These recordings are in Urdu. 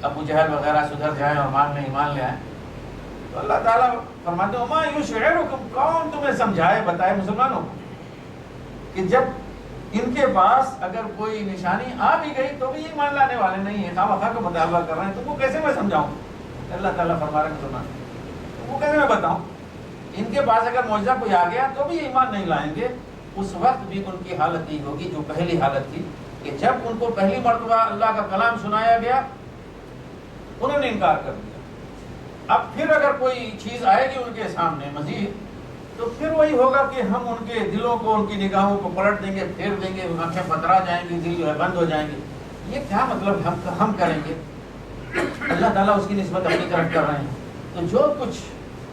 ابو جہل وغیرہ سدھر جائیں اور مان لیں ایمان لے آئیں. تو اللہ تعالیٰ فرماتے ہیں وما یشعرکم، کون تمہیں سمجھائے بتائے مسلمانوں کو کہ جب ان کے پاس اگر کوئی نشانی آ بھی گئی تو بھی ایمان لانے والے نہیں ہیں، خواہ مخواہ کا مطالبہ کر رہے ہیں، تم کو کیسے میں سمجھاؤں؟ اللہ تعالیٰ فرما رہے ہیں مسلمان تم کو کیسے میں بتاؤں؟ ان کے پاس اگر معجزہ کوئی آ گیا تو بھی ایمان نہیں لائیں گے. اس وقت بھی ان کی حالت یہ ہوگی جو پہلی حالت تھی کہ جب ان کو پہلی مرتبہ اللہ کا کلام سنایا گیا انہوں نے انکار کر دیا. اب پھر اگر کوئی چیز آئے گی ان کے سامنے مزید تو پھر وہی ہوگا کہ ہم ان کے دلوں کو، ان کی نگاہوں کو پلٹ دیں گے، پھیر دیں گے، آنکھیں پترا جائیں گی، دل جو ہے بند ہو جائیں گے. یہ کیا مطلب ہم کریں گے؟ اللہ تعالیٰ اس کی نسبت اپنی طرف کر رہے ہیں. تو جو کچھ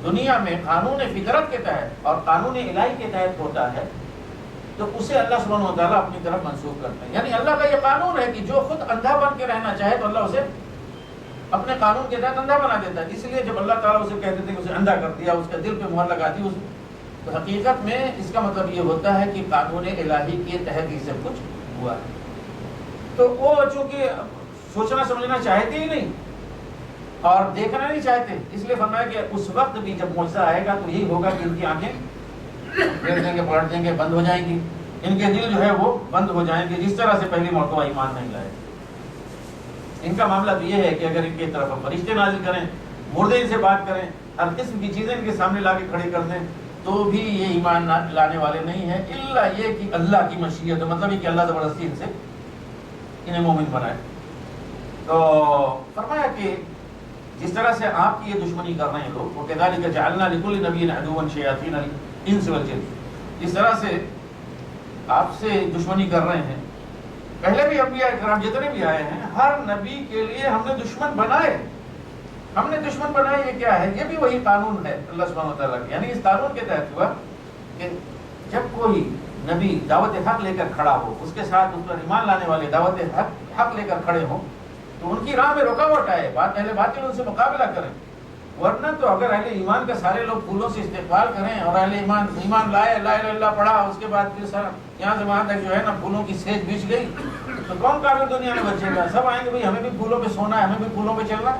دنیا میں قانون فطرت کے تحت اور قانون الہی کے تحت ہوتا ہے تو اسے اللہ سبحانہ و تعالیٰ اپنی طرف منسوخ کرتے ہیں. یعنی اللہ کا یہ قانون ہے کہ جو خود اندھا بن کے رہنا چاہے تو اللہ اسے اپنے قانون کے تحت اندھا بنا دیتا ہے. اس لیے جب اللہ تعالیٰ اسے کہتے تھے کہ اسے اندھا کر دیا، اس کے دل پہ مہر لگا دی، تو حقیقت میں اس کا مطلب یہ ہوتا ہے کہ قانون الہی کے تحت یہ سب کچھ ہوا ہے. تو وہ چونکہ سوچنا سمجھنا چاہتے ہی نہیں اور دیکھنا نہیں چاہتے، اس لیے فرمایا کہ اس وقت بھی جب معجزہ آئے گا تو یہی ہوگا کہ ان کی آنکھیں پھیر دیں گے، پلٹ دیں گے، بند ہو جائیں گی، ان کے دل جو ہے وہ بند ہو جائیں گے، جس طرح سے پہلی مرتبہ ایمان نہیں لائے. ان کا معاملہ تو یہ ہے کہ اگر ان کی طرف فرشتے نازل کریں، مردے ان سے بات کریں، ہر قسم کی چیزیں ان کے سامنے لا کے کھڑی کر دیں تو بھی یہ ایمان لانے والے نہیں ہیں، الا یہ کہ اللہ کی مشیت ہے، مطلب یہ کہ اللہ زبردستی ان سے انہیں مومن بنائے. تو فرمایا کہ جس طرح سے آپ کی یہ دشمنی کر رہے ہیں لوگ، وَكَذَلِكَ جَعَلْنَا لِكُلِّ نَبِيٍّ عَدُوًّا شَيَاطِينَ الْإِنسِ وَالْجِنِّ، جس طرح سے آپ سے دشمنی کر رہے ہیں پہلے بھی انبیاء کرام جتنے بھی آئے ہیں، ہر نبی کے لیے ہم نے دشمن بنائے. ہم نے دشمن بنائے، یہ کیا ہے؟ یہ بھی وہی قانون ہے اللہ سبحانہ وتعالیٰ کا. یعنی اس قانون کے تحت ہوا کہ جب کوئی نبی دعوت حق لے کر کھڑا ہو، اس کے ساتھ اس پر ایمان لانے والے دعوت حق لے کر کھڑے ہوں تو ان کی راہ میں رکاوٹ آئے، اہل باطل ان سے مقابلہ کریں. ورنہ تو اگر اہل ایمان کا سارے لوگ پھولوں سے استقبال کریں اور اہل ایمان لائے، لا الہ الا اللہ پڑھا، اس کے بعد پھر یہاں سے وہاں تک جو ہے نا پھولوں کی سیج بچ گئی تو کون کافر دنیا میں بچے گا؟ سب آئیں گے بھائی ہمیں بھی پھولوں پہ سونا ہے، ہمیں بھی پھولوں پہ چلنا.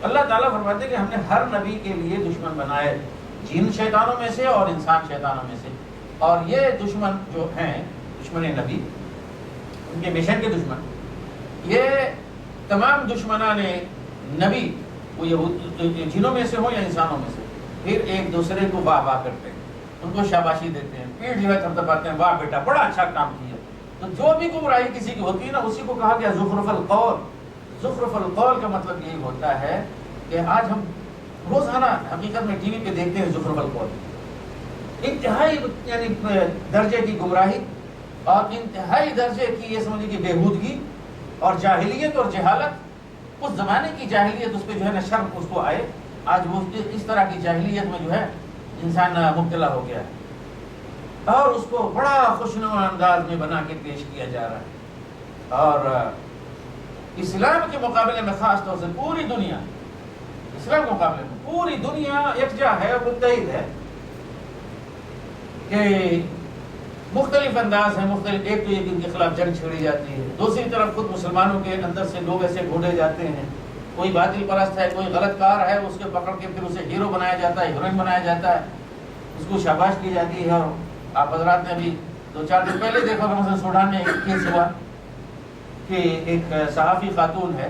اللہ تعالیٰ فرماتے ہیں کہ ہم نے ہر نبی کے لیے دشمن بنائے، جن شیطانوں میں سے اور انسان شیطانوں میں سے. اور یہ دشمن جو ہیں، دشمن نبی، ان کے مشن کے دشمن، یہ تمام دشمنان نبی، وہ جنوں میں سے ہوں یا انسانوں میں سے، پھر ایک دوسرے کو واہ واہ کرتے ہیں، ان کو شاباشی دیتے ہیں، پیٹ جو ہے تھپتھپاتے ہیں، واہ بیٹا بڑا اچھا کام کیا. تو جو بھی گمراہی کسی کی ہوتی ہے نا، اسی کو کہا گیا زخرف القول. زخرف القول کا مطلب یہی ہوتا ہے کہ آج ہم روزانہ حقیقت میں ٹی وی پہ دیکھتے ہیں زخرف القول، انتہائی یعنی درجے کی گمراہی اور انتہائی درجے کی یہ سمجھے کہ بےہودگی اور جاہلیت اور جہالت. اس زمانے کی جاہلیت، اس پہ جو ہے نا شرم اس کو آئے، آج وہ اس طرح کی جاہلیت میں جو ہے انسان مبتلا ہو گیا ہے اور اس کو بڑا خوشنما انداز میں بنا کے پیش کیا جا رہا ہے. اور اسلام کے مقابلے میں خاص طور سے پوری دنیا، اسلام کے مقابلے میں پوری دنیا یکجا ہے، متحد ہے کہ مختلف انداز ہیں، مختلف. ایک تو یہ کہ ان کے خلاف جنگ چھیڑی جاتی ہے، دوسری طرف خود مسلمانوں کے اندر سے لوگ ایسے ڈھونڈے جاتے ہیں، کوئی باطل پرست ہے، کوئی غلط کار ہے، اس کے پکڑ کے پھر اسے ہیرو بنایا جاتا ہے، ہیروئن بنایا جاتا ہے، اس کو شاباش کی جاتی ہے. اور آپ حضرات نے بھی 2-4 دن پہلے دیکھا کہ مثلا سوڈان میں ایک کیس ہوا کہ ایک صحافی خاتون ہے،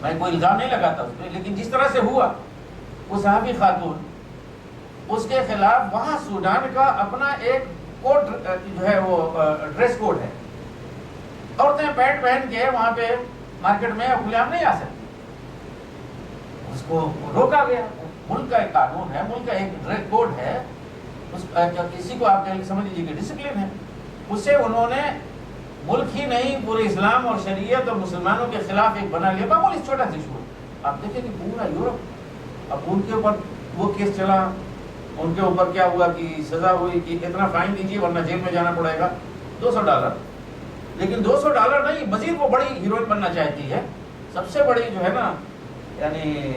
میں کوئی الزام نہیں لگاتا اس پہ، لیکن جس طرح سے ہوا وہ صحافی خاتون، اس کے خلاف وہاں سوڈان کا اپنا ایک کوڈ جو ہے وہ ڈریس کوڈ ہے. عورتیں پینٹ پہن کے وہاں پہ مارکیٹ میں کھلے عام نہیں آ سکتی، اس کو روکا گیا. ملک کا ایک قانون ہے، ملک کا ایک ڈریس کوڈ ہے، کسی کو آپ سمجھ لیجیے کہ ڈسپلن ہے. اسے انہوں نے ملک ہی نہیں پورے اسلام اور شریعت اور مسلمانوں کے خلاف ایک بنا لیا. معمولی چھوٹا سا ایشو. آپ دیکھیں کہ پورا یورپ اب ان کے اوپر وہ کیس چلا، ان کے اوپر کیا ہوا کہ سزا ہوئی کہ اتنا فائن دیجیے ورنہ جیل میں جانا پڑے گا، $200. لیکن $200 نہیں، مزید وہ بڑی ہیروئن بننا چاہتی ہے. سب سے بڑی جو ہے نا یعنی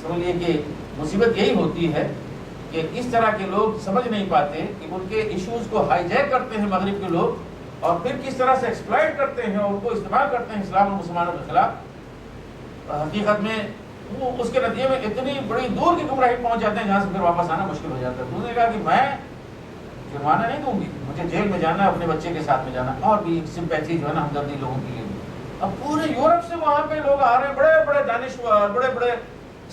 سمجھیے کہ مصیبت یہی ہوتی ہے کہ اس طرح کے لوگ سمجھ نہیں پاتے کہ ان کے ایشوز کو ہائی جیک کرتے ہیں مغرب کے لوگ اور پھر کس طرح سے ایکسپلائٹ کرتے ہیں اور ان کو استعمال کرتے ہیں اسلام اور مسلمانوں کے خلاف. حقیقت میں وہ اس کے نتیجے میں اتنی بڑی دور کی گمراہی پہنچ جاتے ہیں جہاں سے پھر واپس آنا مشکل ہو جاتا ہے. تو اس نے کہا کہ میں جرمانہ نہیں دوں گی, مجھے جیل میں جانا ہے, اپنے بچے کے ساتھ میں جانا, اور بھی سمپیتھی جو ہے نا ہمدردی لوگوں کے لیے. اب پورے یورپ سے وہاں پہ لوگ آ رہے ہیں, بڑے بڑے دانشور, بڑے بڑے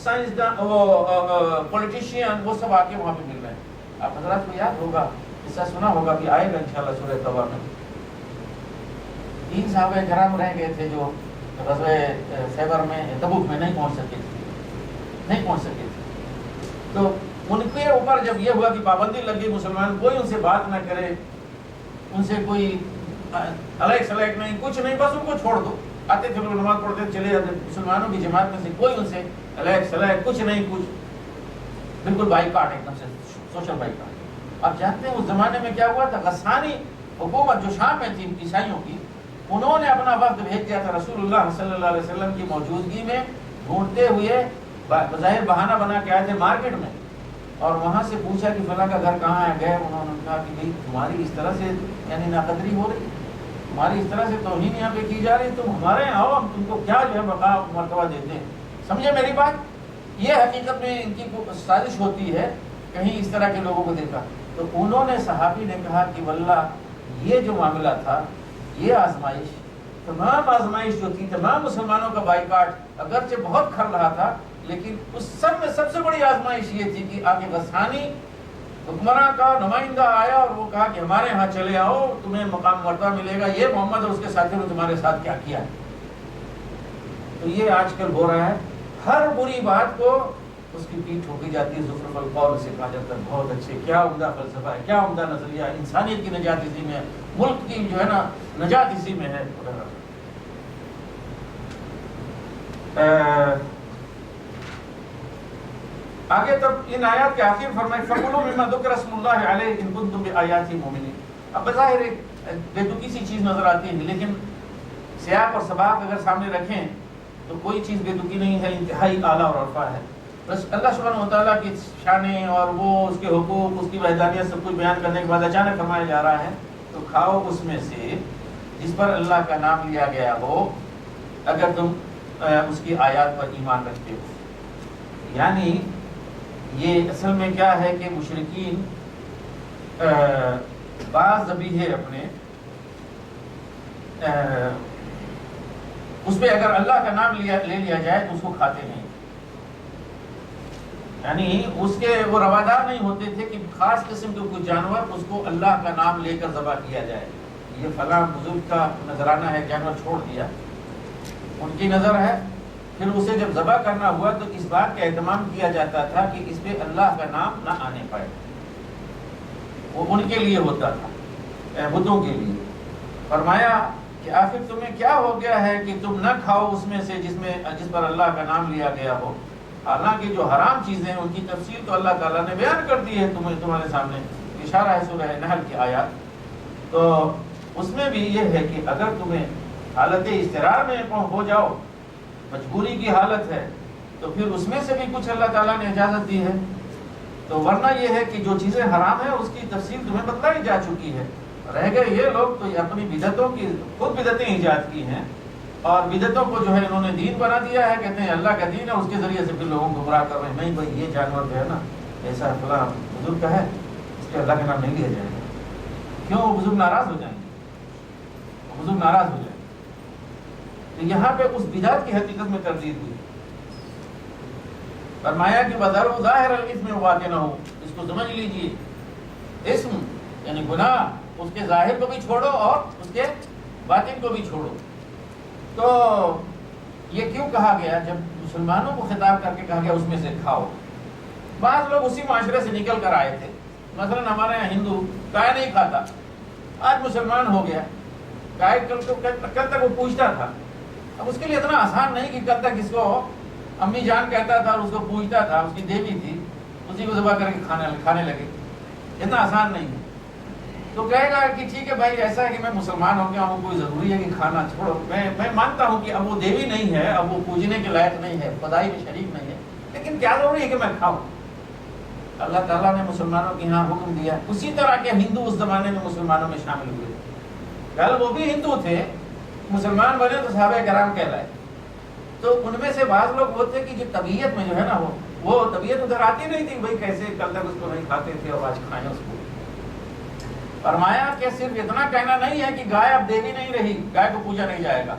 سائنسدان, وہ پولیٹیشین, وہ سب آ کے وہاں پہ مل رہے ہیں. آپ حضرات کو یاد ہوگا, قصہ سنا ہوگا کہ آئے گا انشاءاللہ سورہ توبہ میں. 3 صحابہ کرام رہ گئے تھے جو غزوہ خیبر میں تبوک میں نہیں پہنچ سکے تھے. تو ان کے اوپر جب یہ ہوا کہ پابندی لگی, مسلمان کوئی ان سے بات نہ کرے, ان سے کوئی الیک سلیک نہیں, کچھ نہیں, بس ان کو چھوڑ دو. آتے تھے لوگ نماز پڑھتے چلے جاتے, مسلمانوں کی جماعت میں سے کوئی ان سے الیک سلیک کچھ نہیں, کچھ بالکل بائیکاٹ, ایک دم سے سوشل بائیکاٹ. آپ جانتے ہیں اس زمانے میں کیا ہوا تھا؟ غسانی حکومت جو شام میں تھی عیسائیوں کی, انہوں نے اپنا وقت بھیج دیا تھا رسول اللہ صلی اللہ علیہ وسلم کی موجودگی میں, ڈھونڈتے ہوئے بظاہر بہانہ بنا کے آئے تھے مارکیٹ میں, اور وہاں سے پوچھا کہ فلاں کا گھر کہاں ہے. گئے, انہوں نے کہا کہ بھائی تمہاری اس طرح سے یعنی ناقدری ہو رہی, تمہاری اس طرح سے توہین یہاں پہ کی جا رہی, تم ہمارے یہاں آؤ, ہم تم کو کیا جو ہے مقام مرتبہ دیتے ہیں. سمجھے میری بات؟ یہ حقیقت میں ان کی سازش ہوتی ہے کہیں اس طرح کے لوگوں کو دیکھا. تو انہوں نے, صحابی نے کہا کہ واللہ یہ جو معاملہ تھا, یہ آزمائش, تمام آزمائش جو تھی, تمام مسلمانوں کا بائیکاٹ اگرچہ بہت کھل رہا تھا, لیکن اس سب میں سب سے بڑی آزمائش یہ تھی کہ آگے غسانی حکمراں کا نمائندہ آیا اور وہ کہا کہ ہمارے ہاں چلے آؤ, تمہیں مقام مرتبہ ملے گا. یہ محمد اور اس کے ساتھیوں نے تمہارے ساتھ کیا کیا ہے. تو یہ آج کل ہو رہا ہے. ہر بری بات کو اس کی پیٹھ ٹھوکی جاتی ہے, زخرف القول سے کہا جاتا ہے بہت اچھے, کیا عمدہ فلسفہ ہے, کیا عمدہ نظریہ ہے, انسانیت کی نجات اسی میں ہے, ملک کی جو ہے نا نجات اسی میں ہے. آگے تب ان آیات کے آخر فرمائے فَقُلُوا مِمَّا ذُكِرَ اسْمُ اللَّهِ عَلَيْهِ إِن كُنتُم بِآيَاتِهِ مُؤْمِنِينَ. اب بظاہر ایک بے تکی سی چیز نظر آتی ہے, لیکن سیاق اور سباق اگر سامنے رکھیں تو کوئی چیز بے تکی نہیں ہے, انتہائی اعلیٰ اور عرفہ ہے. بس اللہ سبحانہ و تعالیٰ کی شانیں اور وہ اس کے حقوق, اس کی وحدانیت سب کچھ بیان کرنے کے بعد اچانک فرمایا جا رہا ہے تو کھاؤ اس میں سے جس پر اللہ کا نام لیا گیا ہو, اگر تم اس کی آیات پر ایمان رکھتے ہو. یعنی یہ اصل میں کیا ہے کہ مشرکین بعض ذبیحے اپنے اس پہ اگر اللہ کا نام لے لیا جائے تو اس کو کھاتے نہیں. یعنی اس کے وہ روادار نہیں ہوتے تھے کہ خاص قسم کے کچھ جانور اس کو اللہ کا نام لے کر ذبح کیا جائے. یہ فلاں بزرگ کا نذرانہ ہے, جانور چھوڑ دیا, ان کی نظر ہے, پھر اسے جب ذبح کرنا ہوا تو اس بات کا اہتمام کیا جاتا تھا کہ اس پہ اللہ کا نام نہ آنے پائے. وہ ان کے لیے ہوتا تھا, بتوں کے لیے. فرمایا کہ آخر تمہیں کیا ہو گیا ہے کہ تم نہ کھاؤ اس میں سے جس پر اللہ کا نام لیا گیا ہو. حالانکہ جو حرام چیزیں ہیں ان کی تفصیل تو اللہ تعالیٰ نے بیان کر دی ہے تمہارے سامنے, اشارہ ہے سورہ نحل کی آیات. تو اس میں بھی یہ ہے کہ اگر تمہیں حالت اضطرار میں ہو جاؤ, مجبوری کی حالت ہے, تو پھر اس میں سے بھی کچھ اللہ تعالیٰ نے اجازت دی ہے. تو ورنہ یہ ہے کہ جو چیزیں حرام ہیں اس کی تفصیل تمہیں بتلائی جا چکی ہے. رہ گئے یہ لوگ تو اپنی بدعتوں کی, خود بدعتیں ایجاد کی ہیں اور بدعتوں کو جو ہے انہوں نے دین بنا دیا ہے, کہتے ہیں اللہ کا دین ہے, اس کے ذریعے سے پھر لوگوں کو گمراہ کر رہے ہیں. نہیں بھائی, یہ جانور جو ہے نا ایسا فلاں بزرگ کا ہے, اس پہ اللہ کا نام نہیں لیا جائے گا. کیوں؟ وہ بزرگ ناراض ہو جائیں گے, بزرگ ناراض ہو جائیں گے. تو یہاں پہ اس بدعت کی حقیقت میں تردید ہوئی. فرمایا کہ وَذَرُوا ظَاهِرَ الْإِثْمِ وَبَاطِنَهُ, اس کو سمجھ لیجئے, اسم یعنی گناہ, اس کے ظاہر کو بھی چھوڑو اور اس کے باطن کو بھی چھوڑو. تو یہ کیوں کہا گیا؟ جب مسلمانوں کو خطاب کر کے کہا گیا اس میں سے کھاؤ. بعض لوگ اسی معاشرے سے نکل کر آئے تھے. مثلا ہمارے یہاں ہندو گائے نہیں کھاتا, آج مسلمان ہو گیا. گائے کل تک وہ پوچھتا تھا, اب اس کے لیے اتنا آسان نہیں کہ کل تک اس کو امی جان کہتا تھا اور اس کو پوچھتا تھا, اس کی دیوی تھی, اسی کو ذبح کر کے کھانے لگے. اتنا آسان نہیں ہے. تو کہے گا کہ ٹھیک ہے بھائی, ایسا ہے کہ میں مسلمان ہو گیا ہوں, کوئی ضروری ہے کہ کھانا چھوڑو. میں مانتا ہوں کہ اب وہ دیوی نہیں ہے, اب وہ پوجنے کے لائق نہیں ہے, خدائی میں شریک نہیں ہے, لیکن کیا ضروری ہے کہ میں کھاؤں؟ اللہ تعالیٰ نے مسلمانوں کے یہاں حکم دیا. اسی طرح کے ہندو اس زمانے میں مسلمانوں میں شامل ہوئے. کل وہ بھی ہندو تھے, مسلمان بنے تو صحابہ کرام کہلائے. تو ان میں سے بعض لوگ وہ تھے کہ جو طبیعت میں جو ہے نا وہ طبیعت ادھر آتی نہیں تھی، بھائی کیسے کل تک اس کو نہیں کھاتے تھے اور آج کھائیں اس کو. فرمایا کہ صرف اتنا کہنا نہیں ہے کہ گائے اب دیوی نہیں رہی، گائے کو پوجا نہیں جائے گا،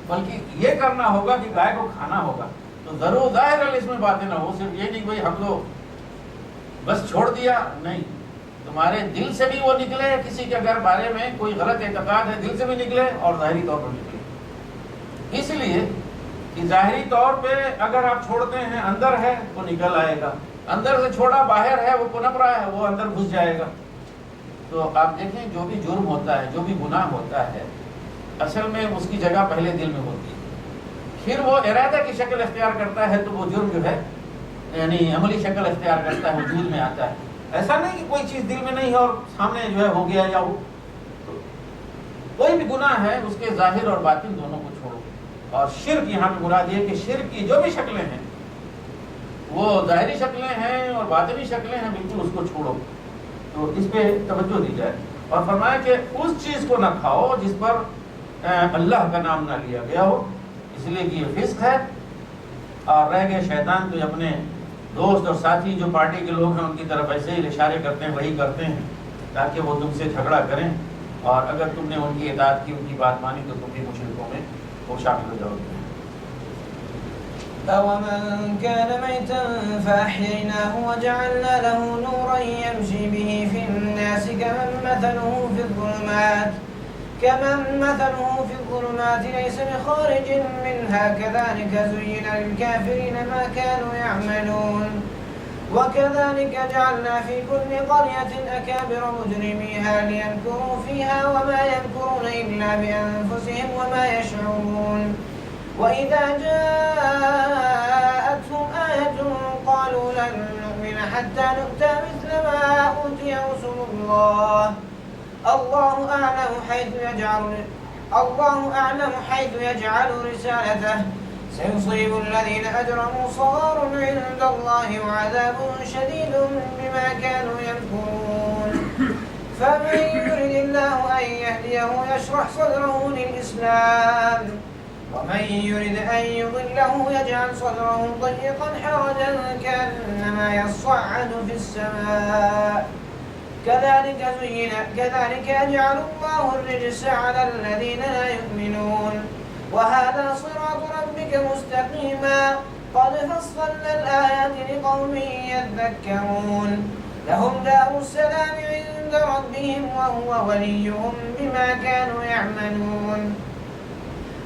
بلکہ یہ کرنا ہوگا کہ گائے کو کھانا ہوگا. تو ضرور ظاہر اس میں باتیں نہ ہو، صرف یہ نہیں بھائی ہم لوگ بس چھوڑ دیا، نہیں، تمہارے دل سے بھی وہ نکلے، کسی کے اگر بارے میں کوئی غلط اعتقاد ہے دل سے بھی نکلے اور ظاہری طور پر نکلے. اس لیے کہ ظاہری طور پہ اگر آپ چھوڑتے ہیں اندر ہے وہ نکل آئے گا، اندر سے چھوڑا باہر ہے وہ پنپ رہا ہے وہ اندر گھس جائے گا. تو آپ دیکھیں جو بھی جرم ہوتا ہے، جو بھی گناہ ہوتا ہے، اصل میں اس کی جگہ پہلے دل میں ہوتی ہے، پھر وہ ارادہ کی شکل اختیار کرتا ہے تو وہ جرم جو ہے یعنی عملی شکل اختیار کرتا ہے، وجود میں آتا ہے. ایسا نہیں کہ کوئی چیز دل میں نہیں ہے اور سامنے جو ہے ہو گیا، یا وہ کوئی بھی گناہ ہے اس کے ظاہر اور باطن دونوں کو چھوڑو. اور شرک یہاں پہ مراد یہ کہ شرک کی جو بھی شکلیں ہیں وہ ظاہری شکلیں ہیں اور باطنی شکلیں ہیں، بالکل اس کو چھوڑو. تو اس پہ توجہ دی جائے. اور فرمایا کہ اس چیز کو نہ کھاؤ جس پر اللہ کا نام نہ لیا گیا ہو، اس لیے کہ یہ فسق ہے. اور رہ گئے شیطان تو اپنے دوست اور ساتھی جو پارٹی کے لوگ ہیں ان کی طرف ایسے ہی اشارے کرتے ہیں، وہی کرتے ہیں تاکہ وہ تم سے جھگڑا کریں، اور اگر تم نے ان کی اطاعت کی، ان کی بات مانی تو تم بھی مشرکوں میں وہ شامل ہو جاؤ گے. أَوَمَنْ كَانَ مَيْتًا فَأَحْيَيْنَاهُ وَجَعَلْنَا لَهُ نُورًا يَمْشِي بِهِ فِي النَّاسِ كَمَنْ مَثَلُهُ فِي الظُّلُمَاتِ لَيْسَ بِخَارِجٍ مِنْهَا كَذَلِكَ زُيِّنَ لِلْكَافِرِينَ مَا كَانُوا يَعْمَلُونَ وَكَذَلِكَ جَعَلْنَا فِي كُلِّ قَرْيَةٍ أَكَابِرَ مُجْرِمِيهَا لِيَمْكُرُوا فِيهَا وَمَا يَمْكُرُونَ إِلَّا بِأَنفُسِهِمْ وَمَا يَشْعُرُونَ. وَإِذَا جَاءَتْهُمْ آيَةٌ قَالُوا لَن نُّؤْمِنَ حَتَّى نُؤْتَىٰ مِثْلَ مَا أُوتِيَ رُسُلُ اللَّهِ اللَّهُ أَعْلَمُ حَيْثُ يَجْعَلُ رِسَالَتَهُ سَيُصِيبُ الَّذِينَ أَجْرَمُوا صَغَارٌ عِندَ اللَّهِ وَعَذَابٌ شَدِيدٌ بِمَا كَانُوا يَمْكُرُونَ. فَمَن يُرِدِ اللَّهُ أَن يَهْدِيَهُ يَشْرَحْ صَدْرَهُ لِلْإِسْلَامِ وَمَن يُرِدْ أَن يُضِلَّهُ يَجْعَلْ صَدْرَهُ ضَيِّقًا حَرَجًا كَأَنَّمَا يَصَّعَّدُ فِي السَّمَاءِ كَذَلِكَ يَجْعَلُ اللَّهُ الرِّجْسَ عَلَى الَّذِينَ لَا يُؤْمِنُونَ. وَهَذَا صِرَاطُ رَبِّكَ مُسْتَقِيمًا قَدْ فَصَّلْنَا الْآيَاتِ لِقَوْمٍ يَذَّكَّرُونَ. لَهُمْ دَارُ السَّلَامِ عِندَ رَبِّهِمْ وَهُوَ وَلِيُّهُم بِمَا كَانُوا يَعْمَلُونَ.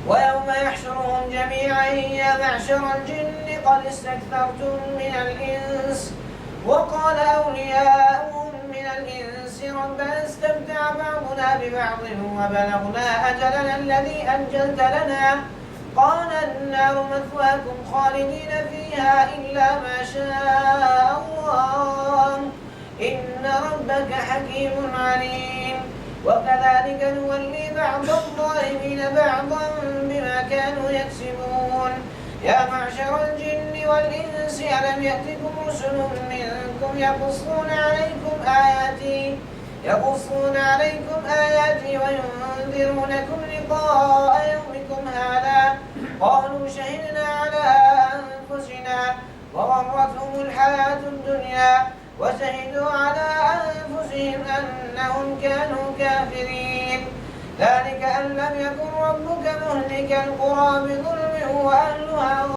وَيَوْمَ يَحْشُرُهُمْ جَمِيعًا يَا مَعْشَرَ الْجِنِّ قَدِ اسْتَكْثَرْتُم مِّنَ الْإِنسِ وَقَالَ أَوْلِيَاؤُهُم مِّنَ الْإِنسِ رَبَّنَا اسْتَمْتَعَ بَعْضُنَا بِبَعْضٍ وَبَلَغْنَا أَجَلَنَا الَّذِي أَجَّلْتَ لَنَا قَالَ النَّارُ مَثْوَاكُمْ خَالِدِينَ فِيهَا إِلَّا مَا شَاءَ اللَّهُ إِنَّ رَبَّكَ حَكِيمٌ عَلِيمٌ. وَكَذَلِكَ نُوَلِّي بَعْضَ الظَّالِمِينَ بَعْضًا بِمَا كَانُوا يَكْسِبُونَ. يَا مَعْشَرَ الْجِنِّ وَالْإِنسِ أَلَمْ يَأْتِكُمْ رُسُلٌ مِّنكُمْ يَقُصُّونَ عَلَيْكُمْ آيَاتِي وَيُنذِرُونَكُمْ لِقَاءَ يَوْمِكُمْ هَٰذَا قَالُوا شَهِدْنَا عَلَىٰ أَنفُسِنَا وَغَرَّتْهُمُ الْحَيَاةُ الدُّنْيَا وَشَهِدُوا عَلَىٰ أَنفُسِهِمْ أَنَّهُمْ كَانُوا كَافِرِينَ. ذَٰلِكَ أَن لَّمْ يَكُن رَّبُّكَ مُهْلِكَ الْقُرَىٰ بِظُلْمٍ وَأَهْلُهَا